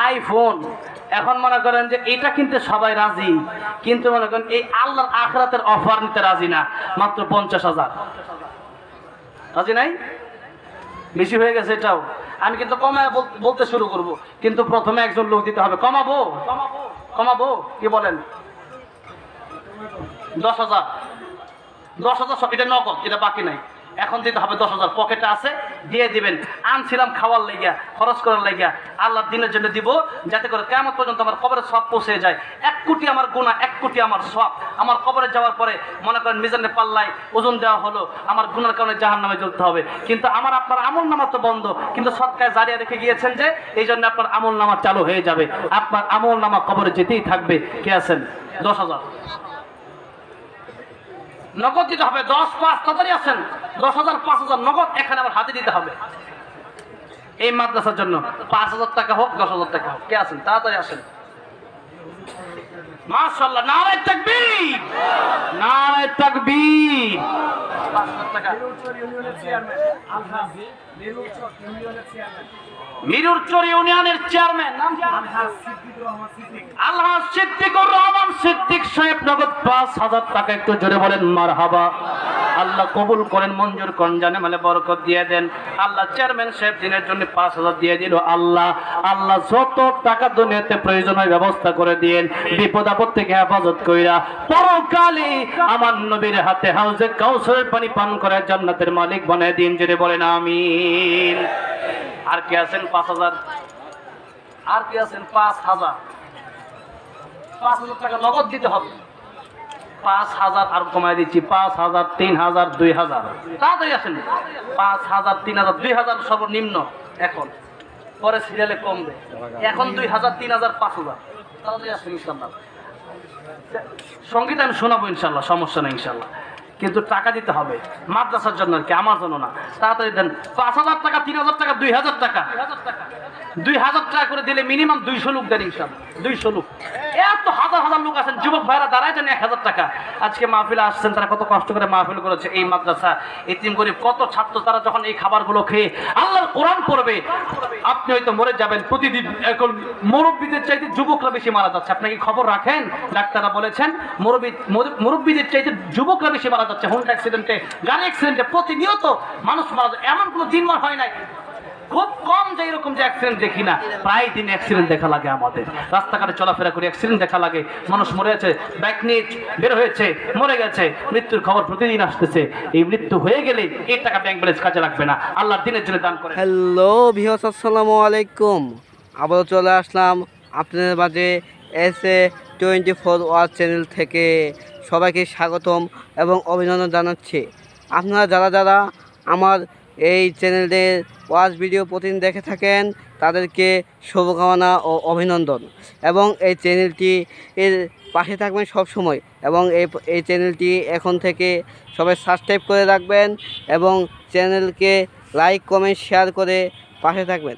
IPhone. এখন মনে করেন যে এটা কিনতে সবাই রাজি, কিন্তু মনে করেন এই আল্লাহর আখিরাতের অফার নিতে রাজি না। মাত্র 50,000 রাজি নাই? বেশি হয়ে গেছে এটাও। আমি কিন্তু কমায় বলতে শুরু করব, কিন্তু প্রথমে একজন লোক দিতে হবে। কমাবো কমাবো কি বলেন? 10,000 10,000 এটা নগদ, এটা বাকি নাই। এখন দিতে হবে 10,000, পকেটে আছে, দিয়ে দিবেন। আনছিলাম খাওয়ার লাইগা, খরচ করার লাইগা, আল্লাহর দিনের জন্য দিব, যাতে করে কিয়ামত পর্যন্ত আমার কবরে সওয়াব পৌঁছে যায়। 1 কোটি আমার গুনাহ, 1 কোটি আমার সওয়াব। আমার কবরে যাওয়ার পরে মনে করেন মিজানের পাল্লায় ওজন দেওয়া হলো, আমার গুনার কারণে জাহান্নামে জ্বলতে হবে, কিন্তু আমার আপনার আমল নামা তো বন্ধ। কিন্তু সদকায়ে জারিয়া রেখে গিয়েছেন যে এই জন্য আপনার আমল নামা চালু হয়ে যাবে, আপনার আমল নামা কবরে যেতেই থাকবে। কে আছেন? 10,000 নগদ দিতে হবে। 10 5 তাড়াতাড়ি আসেন। 10,000 5,000 নগদ এখানে আবার হাতে দিতে হবে। এই মাদ্রাসার জন্য 5,000 টাকা হোক, 10,000 টাকা হোক। কে আছেন? তাড়াতাড়ি আসেন। মাশাআল্লাহ, নারে তাকবীর, নারে তাকবীর। 5,000 টাকা। মিরুরচর ইউনিয়নের চেয়ারম্যান নাম কি? আলহাজ সিদ্দিকুর রহমান সিদ্দিক সাহেব, নগদ 5,000 টাকা। একটু জোরে বলেন মারহাবা। আল্লাহ কবুল করেন, মঞ্জুর করেন, জানে মানে বরকত দিয়ে দেন। আল্লাহ চেয়ারম্যান সাহেব দিনের জন্য 5,000 দিয়ে দিল। আল্লাহ আল্লাহ যত টাকা দুনিয়াতে প্রয়োজন হয় ব্যবস্থা করে দিয়েন, বিপদ আপদ থেকে হেফাজত কইরা পরকালে আমার নবীর হাতে হাউজে কাউসারের পানি পান করে জান্নাতের মালিক বানায় দিন। জোরে বলেন আমিন। আর কে আছেন? 5,000। আর কে আছেন? 5,000। 5,000 টাকা নগদ দিতে হবে। 5,000 আর কমায় দিচ্ছি। 5,000 3,000 2,000। তাড়াতাড়ি আসেন। 5,000 3,000 2,000 সর্বনিম্ন এখন, পরে সিরিয়ালে কমবে। এখন 2,000 3,000 5,000। তাড়াতাড়ি আসেন ইনশাআল্লাহ। সঙ্গীত আমি শোনাবো ইনশাআল্লাহ, সমস্যা নেই ইনশাআল্লাহ, কিন্তু টাকা দিতে হবে মাদ্রাসার জন্য আর কি, আমার জন্য না। তাড়াতাড়ি দেন। 5,000 টাকা 3,000 টাকা 2,000 টাকা 2,000 টাকা করে দিলে মিনিমাম 200 লোক দেন ইনশাআল্লাহ। 200 লোক, এত হাজার হাজার লোক আছেন, যুবক ভাইরা দাঁড়ায় দেন 1,000 টাকা। আজকে মাহফিলে আসছেন, তারা কত কষ্ট করে মাহফিল করেছে। এই মাদ্রাসা এতিম গরিব কত ছাত্র, তারা যখন এই খাবারগুলো খেয়ে আল্লাহর কোরআন পড়বে, আপনি হয়তো মরে যাবেন। প্রতিদিন এখন মুরব্বীদের চাইতে যুবকরা বেশি মারা যাচ্ছে। আপনি কি খবর রাখেন? ডাক্তাররা বলেছেন মুরব্বীদের চাইতে যুবকরা বেশি মারা যাচ্ছে। হুন্ডা অ্যাক্সিডেন্টে, গাড়ি অ্যাক্সিডেন্টে প্রতিনিয়ত মানুষ মারা যায়। এমন কোনো দিনবার হয় নাই, খুব কম যে এরকম যে অ্যাক্সিডেন্ট দেখি না। প্রায় দিন অ্যাক্সিডেন্ট দেখা লাগে আমাদের, রাস্তাঘাটে চলাফেরা করে অ্যাক্সিডেন্ট দেখা লাগে। মানুষ মরে গেছে, বাইক নিয়ে বের হয়েছে, মরে গেছে। মৃত্যুর খবর প্রতিদিন আসতেছে। এই মৃত্যু হয়ে গেলে এই টাকা ব্যাংক ব্যালেন্স কাজে লাগবে না, আল্লাহর দিনের জন্য দান করে। হ্যালো ভিউয়ার্স, আসসালামু আলাইকুম। আবারও চলে আসলাম আপনাদের মাঝে SA24 ওয়াচ চ্যানেল থেকে। সবাইকে স্বাগতম এবং অভিনন্দন জানাচ্ছি। আপনারা যারা যারা আমার এই চ্যানেলের ওয়াচ ভিডিও প্রতিদিন দেখে থাকেন, তাদেরকে শুভকামনা ও অভিনন্দন। এবং এই চ্যানেলটি এর পাশে থাকবেন সব সময়। এবং এই চ্যানেলটি এখন থেকে সবাই সাবস্ক্রাইব করে রাখবেন এবং চ্যানেলকে লাইক কমেন্ট শেয়ার করে পাশে থাকবেন।